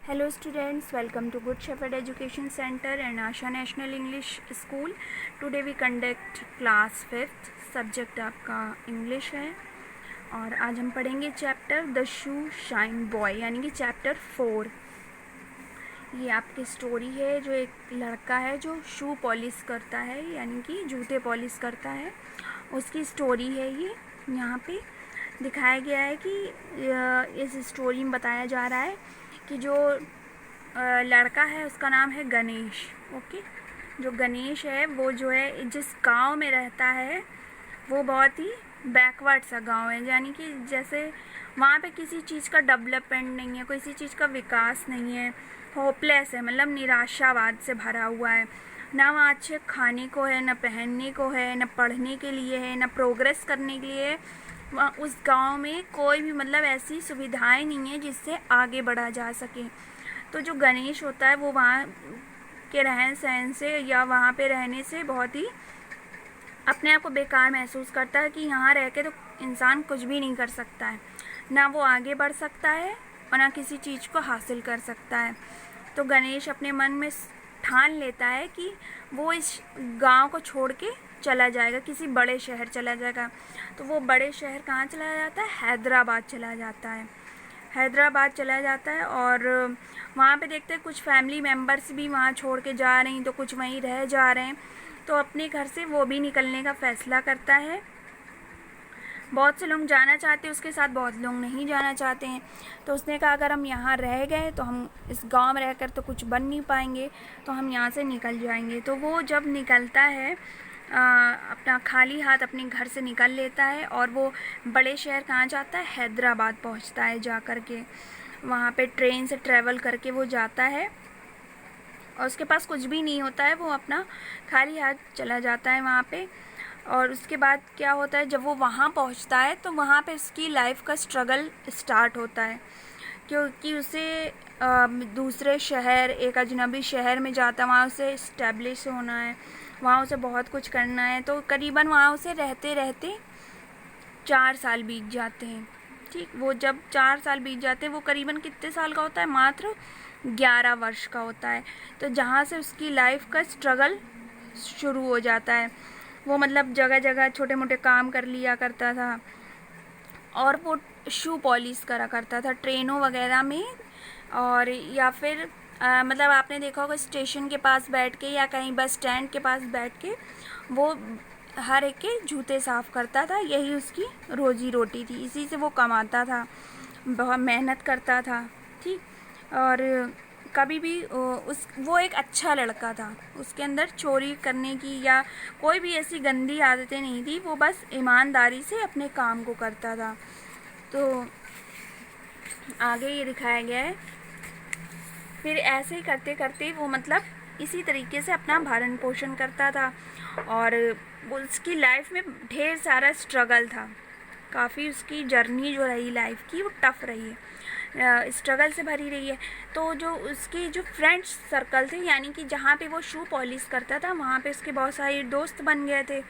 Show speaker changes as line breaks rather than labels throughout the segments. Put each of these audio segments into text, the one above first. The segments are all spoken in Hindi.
Hello students, welcome to Good Shepherd Education Center and Asha National English School. Today we conduct class 5th, subject आपका इंग्लिश है और आज हम पढ़ेंगे chapter the shoe shine boy यानी कि चैप्टर 4। ये आपकी स्टोरी है जो एक लड़का है जो शू पॉलिश करता है यानी कि जूते पॉलिश करता है, उसकी स्टोरी है। ये यहाँ पे दिखाया गया है कि इस स्टोरी में बताया जा रहा है कि जो लड़का है उसका नाम है गणेश। ओके, जो गणेश है वो जो है जिस गांव में रहता है वो बहुत ही बैकवर्ड सा गांव है, यानी कि जैसे वहाँ पे किसी चीज़ का डेवलपमेंट नहीं है, किसी चीज़ का विकास नहीं है, होपलेस है, मतलब निराशावाद से भरा हुआ है। ना वहाँ अच्छे खाने को है, ना पहनने को है, ना पढ़ने के लिए है, ना प्रोग्रेस करने के लिए है। उस गांव में कोई भी मतलब ऐसी सुविधाएं नहीं है जिससे आगे बढ़ा जा सके। तो जो गणेश होता है वो वहाँ के रहन सहन से या वहाँ पे रहने से बहुत ही अपने आप को बेकार महसूस करता है कि यहाँ रह के तो इंसान कुछ भी नहीं कर सकता है, ना वो आगे बढ़ सकता है और ना किसी चीज़ को हासिल कर सकता है। तो गणेश अपने मन में ठान लेता है कि वो इस गांव को छोड़ के चला जाएगा, किसी बड़े शहर चला जाएगा। तो वो बड़े शहर कहाँ चला जाता है? हैदराबाद चला जाता है। हैदराबाद चला जाता है और वहाँ पे देखते हैं कुछ फैमिली मेम्बर्स भी वहाँ छोड़ के जा रहे हैं, तो कुछ वहीं रह जा रहे हैं। तो अपने घर से वो भी निकलने का फ़ैसला करता है। बहुत से लोग जाना चाहते हैं उसके साथ, बहुत लोग नहीं जाना चाहते हैं। तो उसने कहा अगर हम यहाँ रह गए तो हम इस गांव में रहकर तो कुछ बन नहीं पाएंगे, तो हम यहाँ से निकल जाएंगे। तो वो जब निकलता है अपना खाली हाथ अपने घर से निकल लेता है और वो बड़े शहर कहाँ जाता है? हैदराबाद पहुँचता है। जा कर के वहाँ पे ट्रेन से ट्रैवल करके वो जाता है और उसके पास कुछ भी नहीं होता है, वो अपना खाली हाथ चला जाता है वहाँ पे। और उसके बाद क्या होता है, जब वो वहाँ पहुँचता है तो वहाँ पे उसकी लाइफ का स्ट्रगल स्टार्ट होता है, क्योंकि उसे दूसरे शहर, एक अजनबी शहर में जाता है, वहाँ उसे इस्टेब्लिश होना है, वहाँ उसे बहुत कुछ करना है। तो करीबन वहाँ उसे रहते रहते 4 साल बीत जाते हैं। ठीक, वो जब 4 साल बीत जाते हैं वो करीबन कितने साल का होता है? मात्र 11 वर्ष का होता है। तो जहाँ से उसकी लाइफ का स्ट्रगल शुरू हो जाता है। वो मतलब जगह जगह छोटे मोटे काम कर लिया करता था और वो शू पॉलिश करा करता था ट्रेनों वगैरह में, और या फिर मतलब आपने देखा होगा स्टेशन के पास बैठ के या कहीं बस स्टैंड के पास बैठ के वो हर एक के जूते साफ़ करता था। यही उसकी रोजी रोटी थी, इसी से वो कमाता था, बहुत मेहनत करता था। ठीक, और कभी भी वो एक अच्छा लड़का था, उसके अंदर चोरी करने की या कोई भी ऐसी गंदी आदतें नहीं थी, वो बस ईमानदारी से अपने काम को करता था। तो आगे ये दिखाया गया है। फिर ऐसे ही करते करते वो मतलब इसी तरीके से अपना भरण पोषण करता था और उसकी लाइफ में ढेर सारा स्ट्रगल था। काफ़ी उसकी जर्नी जो रही लाइफ की वो टफ़ रही है, स्ट्रगल से भरी रही है। तो जो उसके जो फ्रेंड्स सर्कल थे, यानी कि जहाँ पे वो शू पॉलिश करता था वहाँ पे उसके बहुत सारे दोस्त बन गए थे।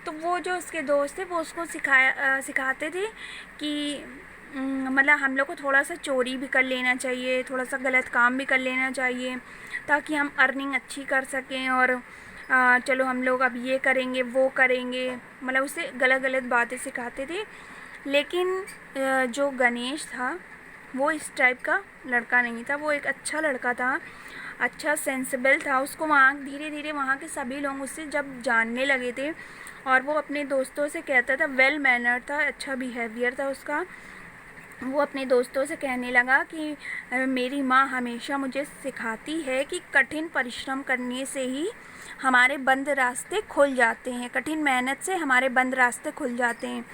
तो वो जो उसके दोस्त थे वो उसको सिखाते थे कि मतलब हम लोग को थोड़ा सा चोरी भी कर लेना चाहिए, थोड़ा सा गलत काम भी कर लेना चाहिए, ताकि हम अर्निंग अच्छी कर सकें। और चलो हम लोग अब ये करेंगे वो करेंगे, मतलब उसे गलत गलत बातें सिखाते थे। लेकिन जो गणेश था वो इस टाइप का लड़का नहीं था, वो एक अच्छा लड़का था, अच्छा सेंसिबल था। उसको वहाँ धीरे धीरे वहाँ के सभी लोग उससे जब जानने लगे थे और वो अपने दोस्तों से कहता था, वेल मैनर था, अच्छा बिहेवियर था उसका। वो अपने दोस्तों से कहने लगा कि मेरी माँ हमेशा मुझे सिखाती है कि कठिन परिश्रम करने से ही हमारे बंद रास्ते खुल जाते हैं, कठिन मेहनत से हमारे बंद रास्ते खुल जाते हैं।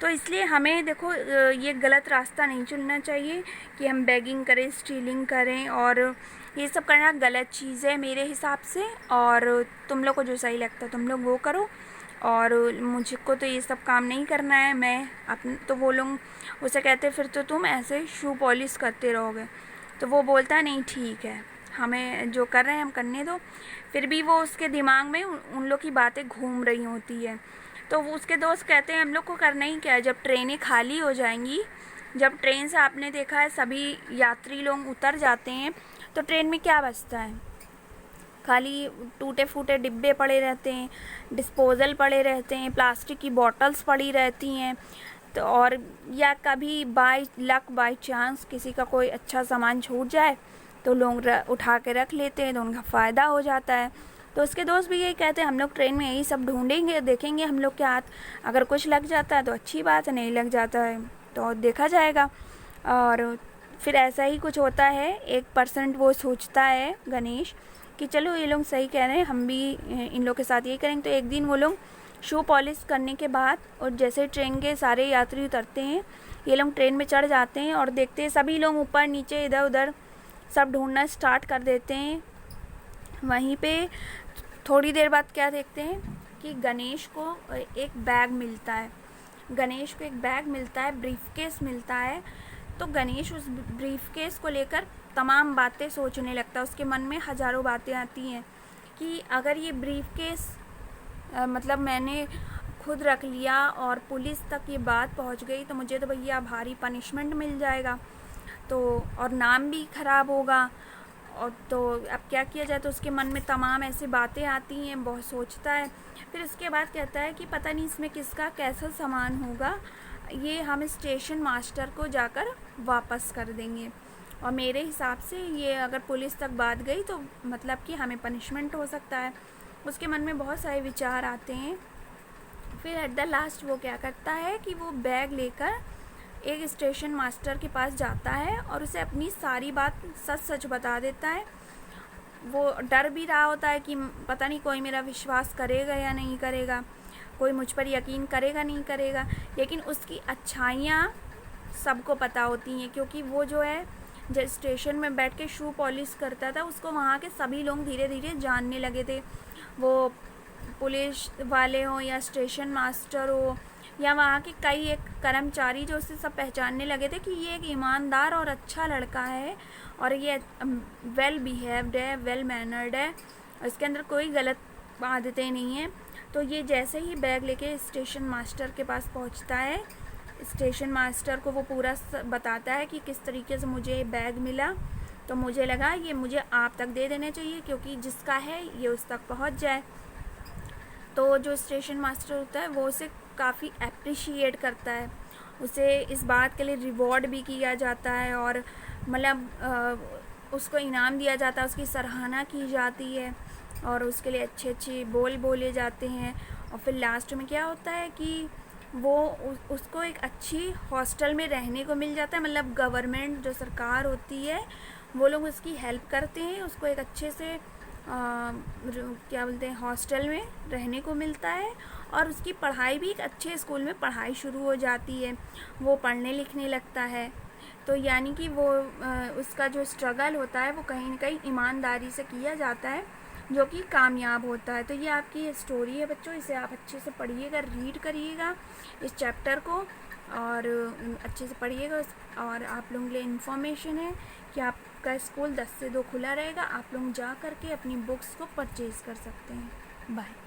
तो इसलिए हमें देखो ये गलत रास्ता नहीं चुनना चाहिए कि हम बेगिंग करें, स्टीलिंग करें, और ये सब करना गलत चीज़ है मेरे हिसाब से। और तुम लोग को जो सही लगता है तुम लोग वो करो, और मुझको तो ये सब काम नहीं करना है। मैं अपन तो वो लोग उसे कहते फिर तो तुम ऐसे शू पॉलिश करते रहोगे। तो वो बोलता है नहीं ठीक है, हमें जो कर रहे हैं हम करने दो। फिर भी वो उसके दिमाग में उन लोग की बातें घूम रही होती है। तो वो उसके दोस्त कहते हैं हम लोग को करना ही क्या है, जब ट्रेनें खाली हो जाएंगी जब ट्रेन से आपने देखा है सभी यात्री लोग उतर जाते हैं तो ट्रेन में क्या बचता है? खाली टूटे फूटे डिब्बे पड़े रहते हैं, डिस्पोज़ल पड़े रहते हैं, प्लास्टिक की बॉटल्स पड़ी रहती हैं। तो और या कभी बाई चांस किसी का कोई अच्छा सामान छूट जाए तो लोग उठा के रख लेते हैं, तो उनका फ़ायदा हो जाता है। तो उसके दोस्त भी यही कहते हैं, हम लोग ट्रेन में यही सब ढूंढेंगे, देखेंगे हम लोग के हाथ, अगर कुछ लग जाता है तो अच्छी बात है, नहीं लग जाता है तो देखा जाएगा। और फिर ऐसा ही कुछ होता है। 1% वो सोचता है गणेश कि चलो ये लोग सही कह रहे हैं, हम भी इन लोग के साथ यही करेंगे। तो एक दिन वो लोग शू पॉलिश करने के बाद और जैसे ट्रेन के सारे यात्री उतरते हैं, ये लोग ट्रेन में चढ़ जाते हैं और देखते हैं सभी लोग ऊपर नीचे इधर उधर सब ढूंढना स्टार्ट कर देते हैं। वहीं पे थोड़ी देर बाद क्या देखते हैं कि गणेश को एक बैग मिलता है। गणेश को एक बैग मिलता है, ब्रीफकेस मिलता है। तो गणेश उस ब्रीफकेस को लेकर तमाम बातें सोचने लगता है। उसके मन में हज़ारों बातें आती हैं कि अगर ये ब्रीफकेस मतलब मैंने खुद रख लिया और पुलिस तक ये बात पहुंच गई तो मुझे तो भैया भारी पनिशमेंट मिल जाएगा, तो और नाम भी ख़राब होगा। और तो अब क्या किया जाए? तो उसके मन में तमाम ऐसी बातें आती हैं, बहुत सोचता है। फिर उसके बाद कहता है कि पता नहीं इसमें किसका कैसा सामान होगा, ये हम स्टेशन मास्टर को जाकर वापस कर देंगे, और मेरे हिसाब से ये अगर पुलिस तक बात गई तो मतलब कि हमें पनिशमेंट हो सकता है। उसके मन में बहुत सारे विचार आते हैं। फिर एट द लास्ट वो क्या करता है कि वो बैग लेकर एक स्टेशन मास्टर के पास जाता है और उसे अपनी सारी बात सच सच बता देता है। वो डर भी रहा होता है कि पता नहीं कोई मेरा विश्वास करेगा या नहीं करेगा, कोई मुझ पर यकीन करेगा नहीं करेगा, लेकिन उसकी अच्छाइयाँ सबको पता होती हैं, क्योंकि वो जो है जब स्टेशन में बैठ के शू पॉलिश करता था उसको वहाँ के सभी लोग धीरे धीरे जानने लगे थे। वो पुलिस वाले हों या स्टेशन मास्टर हो या वहाँ के कई एक कर्मचारी, जो उसे सब पहचानने लगे थे कि ये एक ईमानदार और अच्छा लड़का है और ये वेल बिहेव्ड है, वेल मैनर्ड है, इसके अंदर कोई गलत आदतें नहीं हैं। तो ये जैसे ही बैग लेके स्टेशन मास्टर के पास पहुँचता है, स्टेशन मास्टर को वो पूरा बताता है कि किस तरीके से मुझे बैग मिला, तो मुझे लगा ये मुझे आप तक दे देने चाहिए, क्योंकि जिसका है ये उस तक पहुँच जाए। तो जो स्टेशन मास्टर होता है वो उसे काफ़ी अप्रिशिएट करता है, उसे इस बात के लिए रिवॉर्ड भी किया जाता है और मतलब उसको इनाम दिया जाता है, उसकी सराहना की जाती है और उसके लिए अच्छे अच्छे बोल बोले जाते हैं। और फिर लास्ट में क्या होता है कि वो उसको एक अच्छी हॉस्टल में रहने को मिल जाता है। मतलब गवर्नमेंट जो सरकार होती है वो लोग उसकी हेल्प करते हैं, उसको एक अच्छे से क्या बोलते हैं हॉस्टल में रहने को मिलता है और उसकी पढ़ाई भी एक अच्छे स्कूल में पढ़ाई शुरू हो जाती है, वो पढ़ने लिखने लगता है। तो यानी कि वो उसका जो स्ट्रगल होता है वो कहीं ना कहीं ईमानदारी से किया जाता है, जो कि कामयाब होता है। तो ये आपकी स्टोरी है बच्चों, इसे आप अच्छे से पढ़िएगा, रीड करिएगा इस चैप्टर को और अच्छे से पढ़िएगा। और आप लोगों के लिए इन्फॉर्मेशन है कि आपका स्कूल 10 से 2 खुला रहेगा, आप लोग जा करके अपनी बुक्स को परचेज़ कर सकते हैं। बाय।